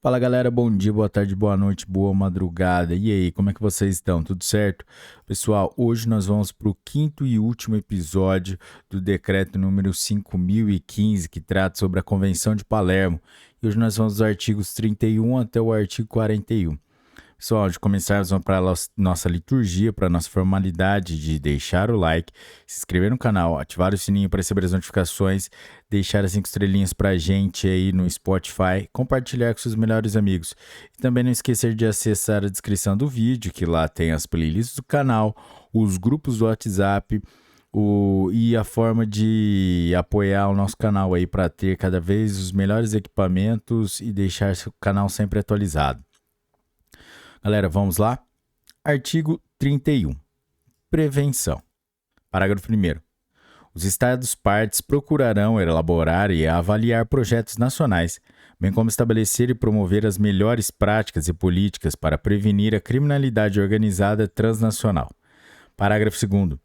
Fala galera, bom dia, boa tarde, boa noite, boa madrugada. E aí, como é que vocês estão? Tudo certo? Pessoal, hoje nós vamos para o quinto e último episódio do decreto número 5015, que trata sobre a Convenção de Palermo. E hoje nós vamos dos artigos 31 até o artigo 41. Pessoal, antes de começarmos, vamos para a nossa liturgia, para a nossa formalidade de deixar o like, se inscrever no canal, ativar o sininho para receber as notificações, deixar as 5 estrelinhas para a gente aí no Spotify, compartilhar com seus melhores amigos. E também não esquecer de acessar a descrição do vídeo, que lá tem as playlists do canal, os grupos do WhatsApp, e a forma de apoiar o nosso canal aí para ter cada vez os melhores equipamentos e deixar o canal sempre atualizado. Galera, vamos lá? Artigo 31. Prevenção. Parágrafo 1º. Os Estados-partes procurarão elaborar e avaliar projetos nacionais, bem como estabelecer e promover as melhores práticas e políticas para prevenir a criminalidade organizada transnacional. Parágrafo 2º.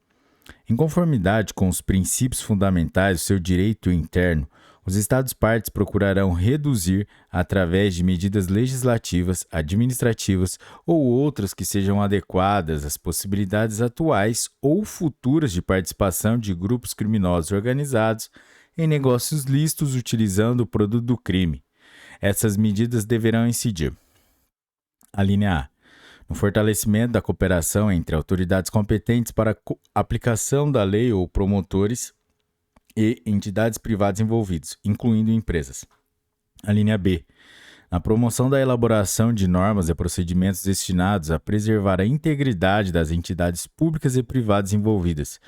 Em conformidade com os princípios fundamentais do seu direito interno, os Estados-partes procurarão reduzir, através de medidas legislativas, administrativas ou outras que sejam adequadas às possibilidades atuais ou futuras de participação de grupos criminosos organizados em negócios lícitos utilizando o produto do crime. Essas medidas deverão incidir: a linha A, no fortalecimento da cooperação entre autoridades competentes para a aplicação da lei ou promotores e entidades privadas envolvidas, incluindo empresas. A linha B, na promoção da elaboração de normas e procedimentos destinados a preservar a integridade das entidades públicas e privadas envolvidas,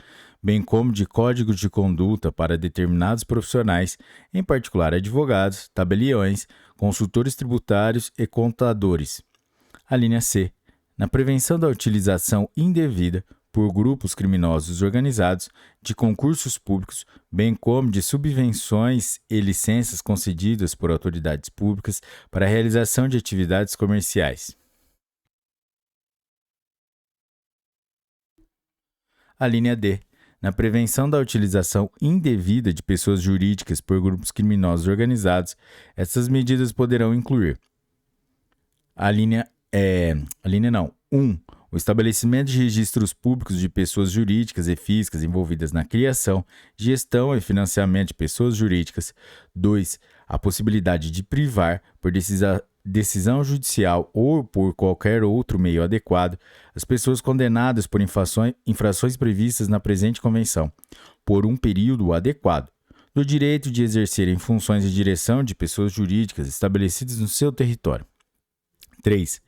bem como de códigos de conduta para determinados profissionais, em particular advogados, tabeliões, consultores tributários e contadores. A linha C, na prevenção da utilização indevida por grupos criminosos organizados de concursos públicos, bem como de subvenções e licenças concedidas por autoridades públicas para a realização de atividades comerciais. A linha D, na prevenção da utilização indevida de pessoas jurídicas por grupos criminosos organizados, essas medidas poderão incluir: a linha 1. O estabelecimento de registros públicos de pessoas jurídicas e físicas envolvidas na criação, gestão e financiamento de pessoas jurídicas. 2. A possibilidade de privar, por decisão judicial ou por qualquer outro meio adequado, as pessoas condenadas por infrações previstas na presente convenção, por um período adequado, do direito de exercerem funções de direção de pessoas jurídicas estabelecidas no seu território. 3.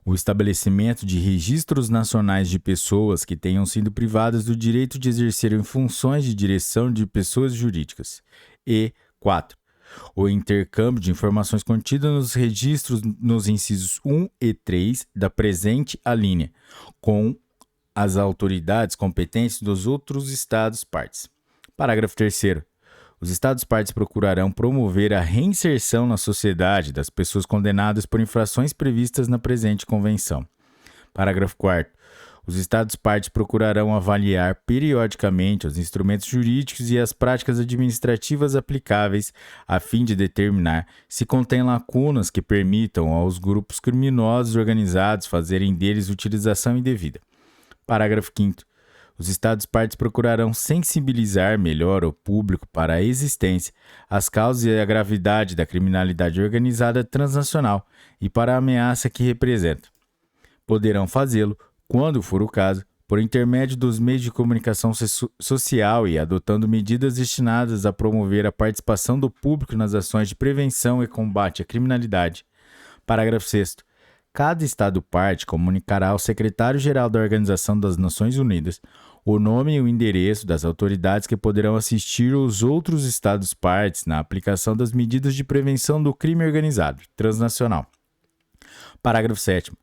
O estabelecimento de registros nacionais de pessoas que tenham sido privadas do direito de exercerem funções de direção de pessoas jurídicas. E 4. O intercâmbio de informações contidas nos registros nos incisos 1 e 3 da presente alínea, com as autoridades competentes dos outros Estados-partes. Parágrafo 3º. Os Estados-partes procurarão promover a reinserção na sociedade das pessoas condenadas por infrações previstas na presente convenção. Parágrafo 4º. Os Estados-partes procurarão avaliar periodicamente os instrumentos jurídicos e as práticas administrativas aplicáveis a fim de determinar se contém lacunas que permitam aos grupos criminosos organizados fazerem deles utilização indevida. Parágrafo 5º. Os Estados-partes procurarão sensibilizar melhor o público para a existência, as causas e a gravidade da criminalidade organizada transnacional e para a ameaça que representa. Poderão fazê-lo, quando for o caso, por intermédio dos meios de comunicação social e adotando medidas destinadas a promover a participação do público nas ações de prevenção e combate à criminalidade. Parágrafo 6º. Cada Estado-parte comunicará ao Secretário-Geral da Organização das Nações Unidas o nome e o endereço das autoridades que poderão assistir os outros Estados-partes na aplicação das medidas de prevenção do crime organizado transnacional. Parágrafo 7º.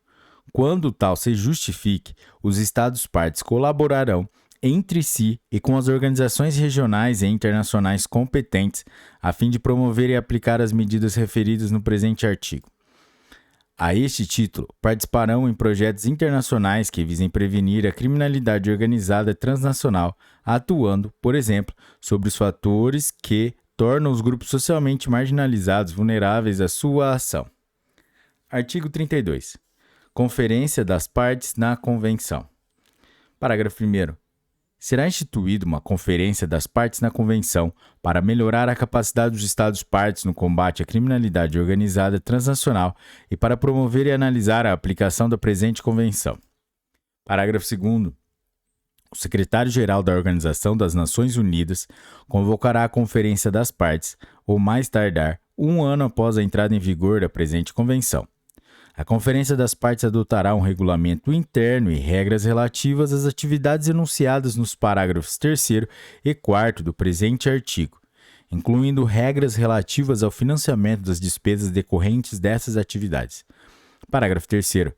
Quando tal se justifique, os Estados-partes colaborarão entre si e com as organizações regionais e internacionais competentes, a fim de promover e aplicar as medidas referidas no presente artigo. A este título, participarão em projetos internacionais que visem prevenir a criminalidade organizada transnacional, atuando, por exemplo, sobre os fatores que tornam os grupos socialmente marginalizados vulneráveis à sua ação. Artigo 32. Conferência das partes na Convenção. Parágrafo 1º. Será instituída uma conferência das partes na Convenção para melhorar a capacidade dos Estados-partes no combate à criminalidade organizada transnacional e para promover e analisar a aplicação da presente Convenção. Parágrafo 2º. O secretário-geral da Organização das Nações Unidas convocará a Conferência das Partes, ou mais tardar, 1 ano após a entrada em vigor da presente Convenção. A Conferência das Partes adotará um regulamento interno e regras relativas às atividades enunciadas nos parágrafos 3º e 4º do presente artigo, incluindo regras relativas ao financiamento das despesas decorrentes dessas atividades. Parágrafo 3º.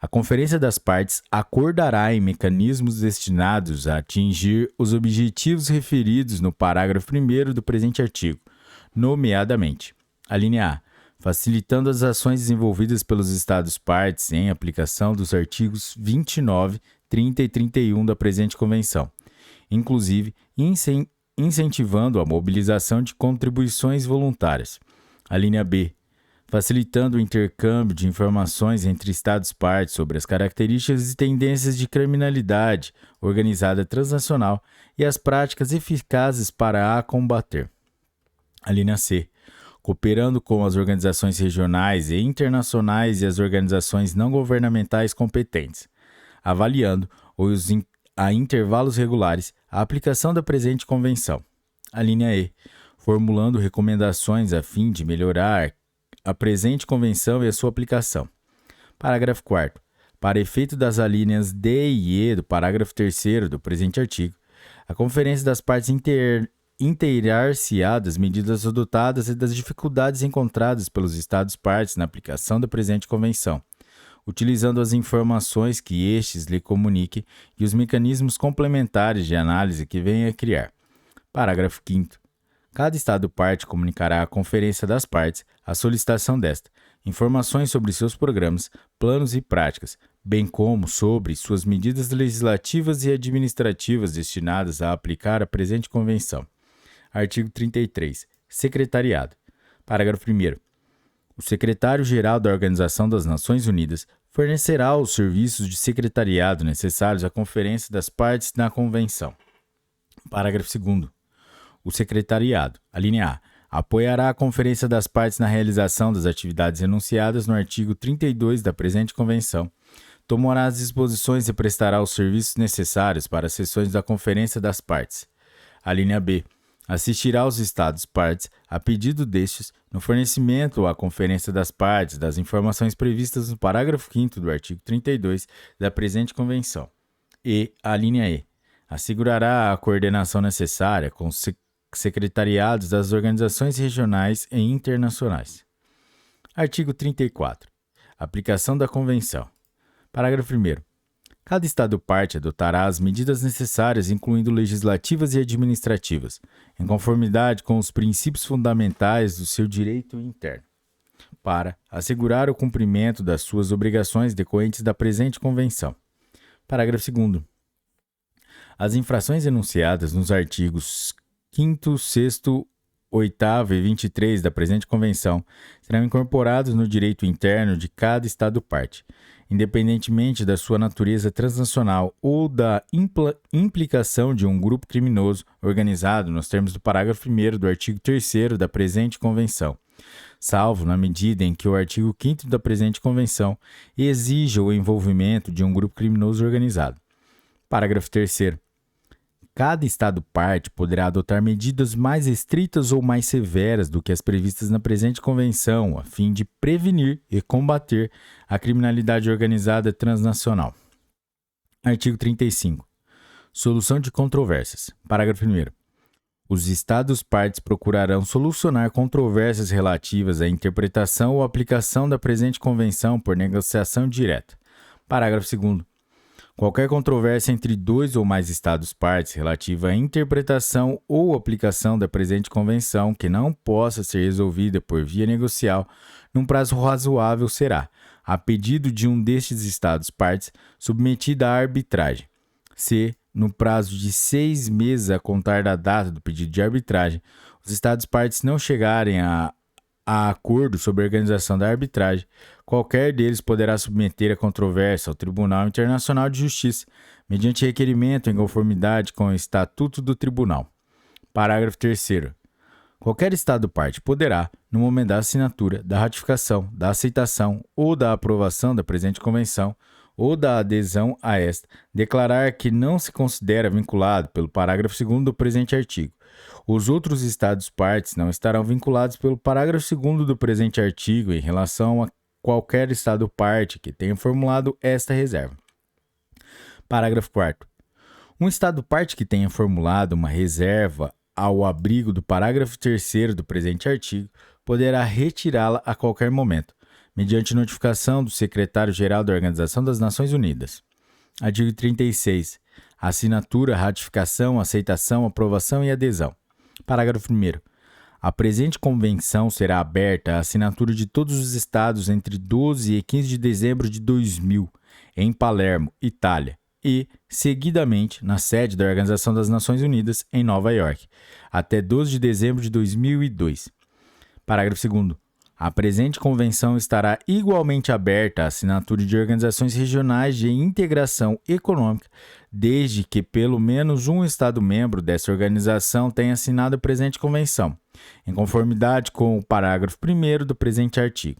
A Conferência das Partes acordará em mecanismos destinados a atingir os objetivos referidos no parágrafo 1º do presente artigo, nomeadamente: a linha A, facilitando as ações desenvolvidas pelos Estados-partes em aplicação dos artigos 29, 30 e 31 da presente Convenção, inclusive incentivando a mobilização de contribuições voluntárias. A linha B, facilitando o intercâmbio de informações entre Estados-partes sobre as características e tendências de criminalidade organizada transnacional e as práticas eficazes para a combater. A linha C, cooperando com as organizações regionais e internacionais e as organizações não governamentais competentes, avaliando a intervalos regulares a aplicação da presente Convenção. A linha E, formulando recomendações a fim de melhorar a presente Convenção e a sua aplicação. Parágrafo 4º. Para efeito das alíneas D e E do parágrafo 3º do presente artigo, a Conferência das Partes inteirar-se-á das medidas adotadas e das dificuldades encontradas pelos Estados-partes na aplicação da presente Convenção, utilizando as informações que estes lhe comuniquem e os mecanismos complementares de análise que venha a criar. Parágrafo 5º. Cada Estado-parte comunicará à Conferência das Partes, à solicitação desta, informações sobre seus programas, planos e práticas, bem como sobre suas medidas legislativas e administrativas destinadas a aplicar a presente Convenção. Artigo 33. Secretariado. Parágrafo 1º. O secretário-geral da Organização das Nações Unidas fornecerá os serviços de secretariado necessários à Conferência das Partes na Convenção. Parágrafo 2º. O secretariado, a linha A, apoiará a Conferência das Partes na realização das atividades enunciadas no artigo 32 da presente Convenção, tomará as disposições e prestará os serviços necessários para as sessões da Conferência das Partes. A linha B, assistirá os Estados-partes, a pedido destes, no fornecimento à Conferência das Partes das informações previstas no parágrafo 5º do artigo 32 da presente Convenção. E a linha E, assegurará a coordenação necessária com os secretariados das organizações regionais e internacionais. Artigo 34. Aplicação da Convenção. Parágrafo 1º. Cada Estado-parte adotará as medidas necessárias, incluindo legislativas e administrativas, em conformidade com os princípios fundamentais do seu direito interno, para assegurar o cumprimento das suas obrigações decorrentes da presente Convenção. Parágrafo 2º. As infrações enunciadas nos artigos 5º, 6º, 8º e 23 da presente Convenção serão incorporados no direito interno de cada Estado-parte, independentemente da sua natureza transnacional ou da implicação de um grupo criminoso organizado nos termos do parágrafo 1º do artigo 3º da presente Convenção, salvo na medida em que o artigo 5º da presente Convenção exija o envolvimento de um grupo criminoso organizado. Parágrafo 3º. Cada Estado-parte poderá adotar medidas mais estritas ou mais severas do que as previstas na presente Convenção, a fim de prevenir e combater a criminalidade organizada transnacional. Artigo 35. Solução de controvérsias. Parágrafo 1º. Os Estados-partes procurarão solucionar controvérsias relativas à interpretação ou aplicação da presente Convenção por negociação direta. Parágrafo 2º. Qualquer controvérsia entre dois ou mais Estados-partes relativa à interpretação ou aplicação da presente Convenção que não possa ser resolvida por via negocial num prazo razoável será, a pedido de um destes Estados-partes, submetida à arbitragem. Se, no prazo de 6 meses a contar da data do pedido de arbitragem, os Estados-partes não chegarem a a acordo sobre a organização da arbitragem, qualquer deles poderá submeter a controvérsia ao Tribunal Internacional de Justiça, mediante requerimento em conformidade com o Estatuto do Tribunal. Parágrafo 3º. Qualquer Estado-parte poderá, no momento da assinatura, da ratificação, da aceitação ou da aprovação da presente Convenção ou da adesão a esta, declarar que não se considera vinculado pelo parágrafo 2º do presente artigo. Os outros Estados-partes não estarão vinculados pelo parágrafo 2º do presente artigo em relação a qualquer Estado-parte que tenha formulado esta reserva. Parágrafo 4º. Um Estado-parte que tenha formulado uma reserva ao abrigo do parágrafo 3º do presente artigo poderá retirá-la a qualquer momento, mediante notificação do Secretário-Geral da Organização das Nações Unidas. Artigo 36. Assinatura, ratificação, aceitação, aprovação e adesão. Parágrafo 1º. A presente convenção será aberta à assinatura de todos os Estados entre 12 e 15 de dezembro de 2000, em Palermo, Itália, e, seguidamente, na sede da Organização das Nações Unidas, em Nova York, até 12 de dezembro de 2002. Parágrafo 2º. A presente convenção estará igualmente aberta à assinatura de organizações regionais de integração econômica, desde que pelo menos um Estado-membro dessa organização tenha assinado a presente convenção, em conformidade com o parágrafo 1º do presente artigo.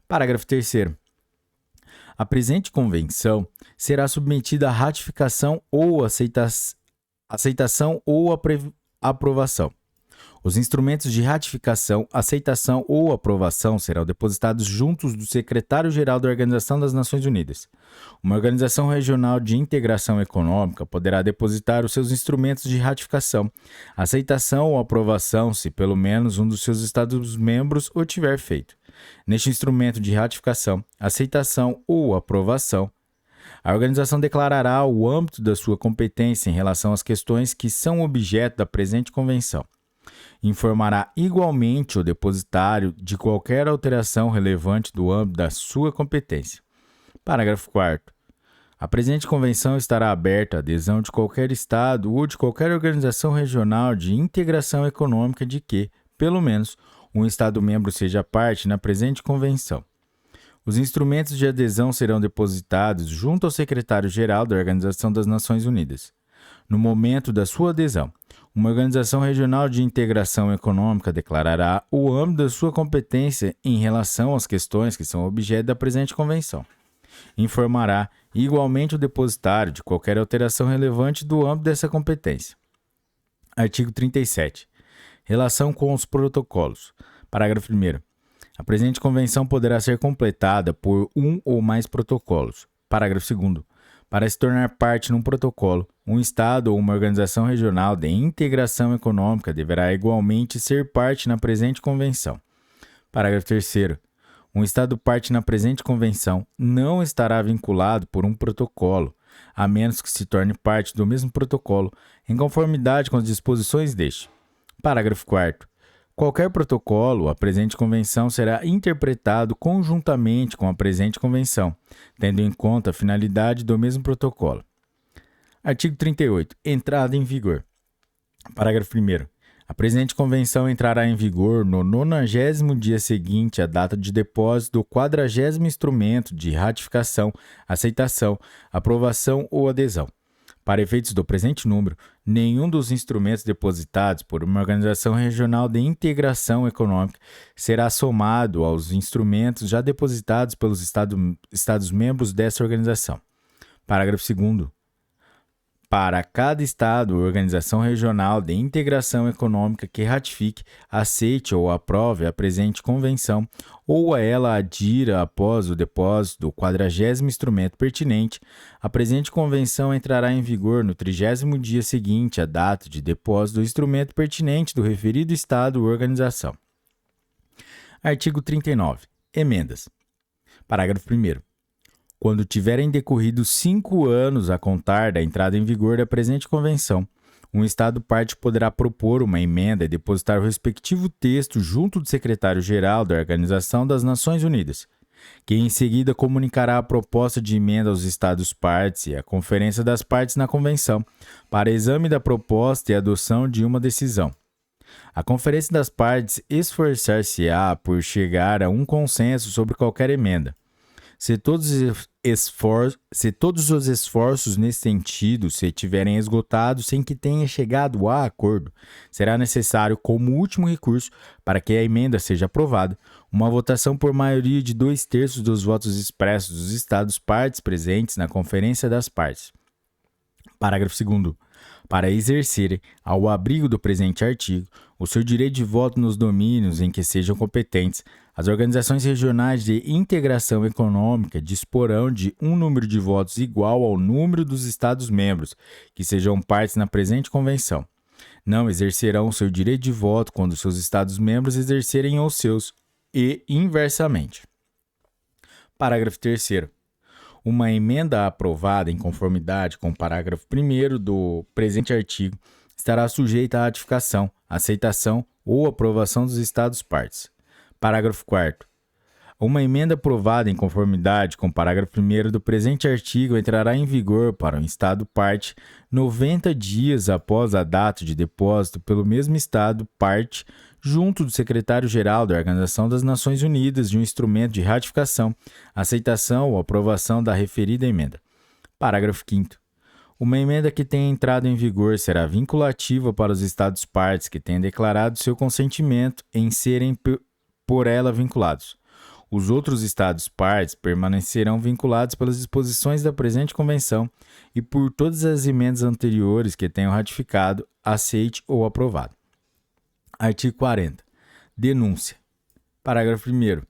Parágrafo 3º. A presente convenção será submetida à ratificação ou aceitação ou aprovação. Os instrumentos de ratificação, aceitação ou aprovação serão depositados juntos do Secretário-Geral da Organização das Nações Unidas. Uma organização regional de integração econômica poderá depositar os seus instrumentos de ratificação, aceitação ou aprovação se pelo menos um dos seus Estados-membros o tiver feito. Neste instrumento de ratificação, aceitação ou aprovação, a organização declarará o âmbito da sua competência em relação às questões que são objeto da presente convenção. Informará igualmente o depositário de qualquer alteração relevante do âmbito da sua competência. Parágrafo 4º. A presente convenção estará aberta à adesão de qualquer Estado ou de qualquer organização regional de integração econômica de que, pelo menos, um Estado-membro seja parte na presente convenção. Os instrumentos de adesão serão depositados junto ao Secretário-Geral da Organização das Nações Unidas. No momento da sua adesão, uma organização regional de integração econômica declarará o âmbito da sua competência em relação às questões que são objeto da presente convenção. Informará igualmente o depositário de qualquer alteração relevante do âmbito dessa competência. Artigo 37. Relação com os protocolos. Parágrafo 1º. A presente convenção poderá ser completada por um ou mais protocolos. Parágrafo 2º. Para se tornar parte num protocolo, um Estado ou uma organização regional de integração econômica deverá igualmente ser parte na presente convenção. Parágrafo 3º. Um Estado parte na presente convenção não estará vinculado por um protocolo, a menos que se torne parte do mesmo protocolo, em conformidade com as disposições deste. Parágrafo 4º. Qualquer protocolo, a presente convenção será interpretado conjuntamente com a presente convenção, tendo em conta a finalidade do mesmo protocolo. Artigo 38. Entrada em vigor. Parágrafo 1º. A presente convenção entrará em vigor no 90º dia seguinte à data de depósito do 40º instrumento de ratificação, aceitação, aprovação ou adesão. Para efeitos do presente número, nenhum dos instrumentos depositados por uma organização regional de integração econômica será somado aos instrumentos já depositados pelos Estados-membros dessa organização. Parágrafo 2º. Para cada Estado ou organização regional de integração econômica que ratifique, aceite ou aprove a presente convenção ou a ela adira após o depósito do 40º instrumento pertinente, a presente convenção entrará em vigor no 30º dia seguinte à data de depósito do instrumento pertinente do referido Estado ou organização. Artigo 39. Emendas. Parágrafo 1º. Quando tiverem decorrido 5 anos a contar da entrada em vigor da presente convenção, um Estado-parte poderá propor uma emenda e depositar o respectivo texto junto do Secretário-Geral da Organização das Nações Unidas, que em seguida comunicará a proposta de emenda aos Estados-partes e à Conferência das Partes na Convenção, para exame da proposta e adoção de uma decisão. A Conferência das Partes esforçar-se-á por chegar a um consenso sobre qualquer emenda. Se todos os esforços nesse sentido se tiverem esgotado sem que tenha chegado a acordo, será necessário, como último recurso, para que a emenda seja aprovada, uma votação por maioria de 2/3 dos votos expressos dos Estados-partes presentes na Conferência das Partes. Parágrafo 2º. Para exercerem, ao abrigo do presente artigo, o seu direito de voto nos domínios em que sejam competentes, as organizações regionais de integração econômica disporão de um número de votos igual ao número dos Estados-membros que sejam partes na presente convenção. Não exercerão o seu direito de voto quando seus Estados-membros exercerem os seus, e inversamente. Parágrafo 3º. Uma emenda aprovada em conformidade com o parágrafo 1º do presente artigo estará sujeita à ratificação, aceitação ou aprovação dos Estados-partes. Parágrafo 4º. Uma emenda aprovada em conformidade com o parágrafo 1º do presente artigo entrará em vigor para um Estado-parte 90 dias após a data de depósito pelo mesmo Estado-parte junto do secretário-geral da Organização das Nações Unidas de um instrumento de ratificação, aceitação ou aprovação da referida emenda. Parágrafo 5º. Uma emenda que tenha entrado em vigor será vinculativa para os Estados-partes que tenham declarado seu consentimento em serem por ela vinculados. Os outros Estados-partes permanecerão vinculados pelas disposições da presente convenção e por todas as emendas anteriores que tenham ratificado, aceite ou aprovado. Artigo 40. Denúncia. Parágrafo 1º.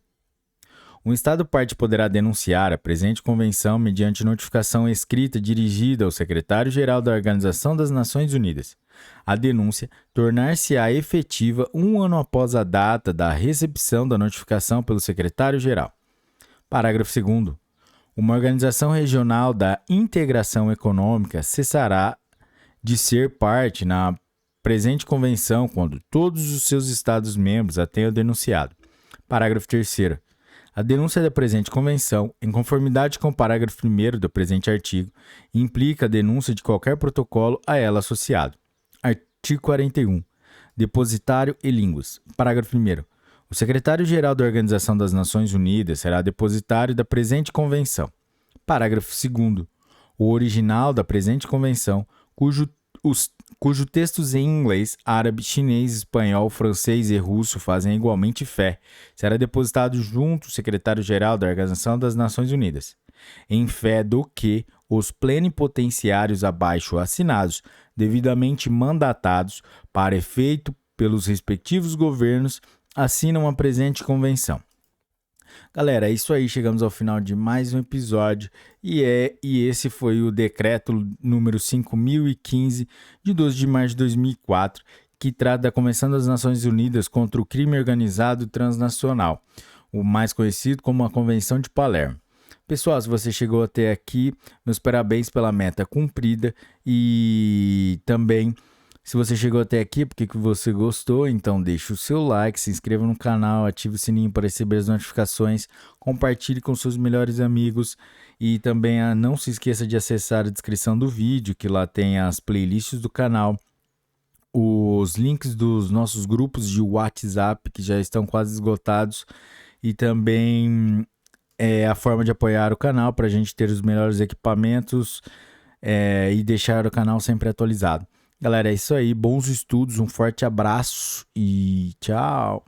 Um Estado-parte poderá denunciar a presente convenção mediante notificação escrita dirigida ao secretário-geral da Organização das Nações Unidas. A denúncia tornar-se-á efetiva 1 ano após a data da recepção da notificação pelo secretário-geral. Parágrafo 2º. Uma organização regional da integração econômica cessará de ser parte na presente convenção quando todos os seus Estados-membros a tenham denunciado. Parágrafo 3º. A denúncia da presente convenção, em conformidade com o parágrafo 1º do presente artigo, implica a denúncia de qualquer protocolo a ela associado. Artigo 41. Depositário e línguas. Parágrafo 1º. O secretário-geral da Organização das Nações Unidas será depositário da presente convenção. Parágrafo 2º. O original da presente convenção, cujo textos em inglês, árabe, chinês, espanhol, francês e russo fazem igualmente fé, será depositado junto ao secretário-geral da Organização das Nações Unidas, em fé do que os plenipotenciários abaixo assinados, devidamente mandatados para efeito pelos respectivos governos, assinam a presente convenção. Galera, é isso aí, chegamos ao final de mais um episódio e esse foi o decreto número 5015 de 12 de março de 2004, que trata da Convenção das Nações Unidas contra o Crime Organizado Transnacional, o mais conhecido como a Convenção de Palermo. Pessoal, se você chegou até aqui, meus parabéns pela meta cumprida e também se você chegou até aqui porque que você gostou, então deixe o seu like, se inscreva no canal, ative o sininho para receber as notificações, compartilhe com seus melhores amigos e também não se esqueça de acessar a descrição do vídeo, que lá tem as playlists do canal, os links dos nossos grupos de WhatsApp que já estão quase esgotados e também a forma de apoiar o canal para a gente ter os melhores equipamentos e deixar o canal sempre atualizado. Galera, é isso aí. Bons estudos, um forte abraço e tchau!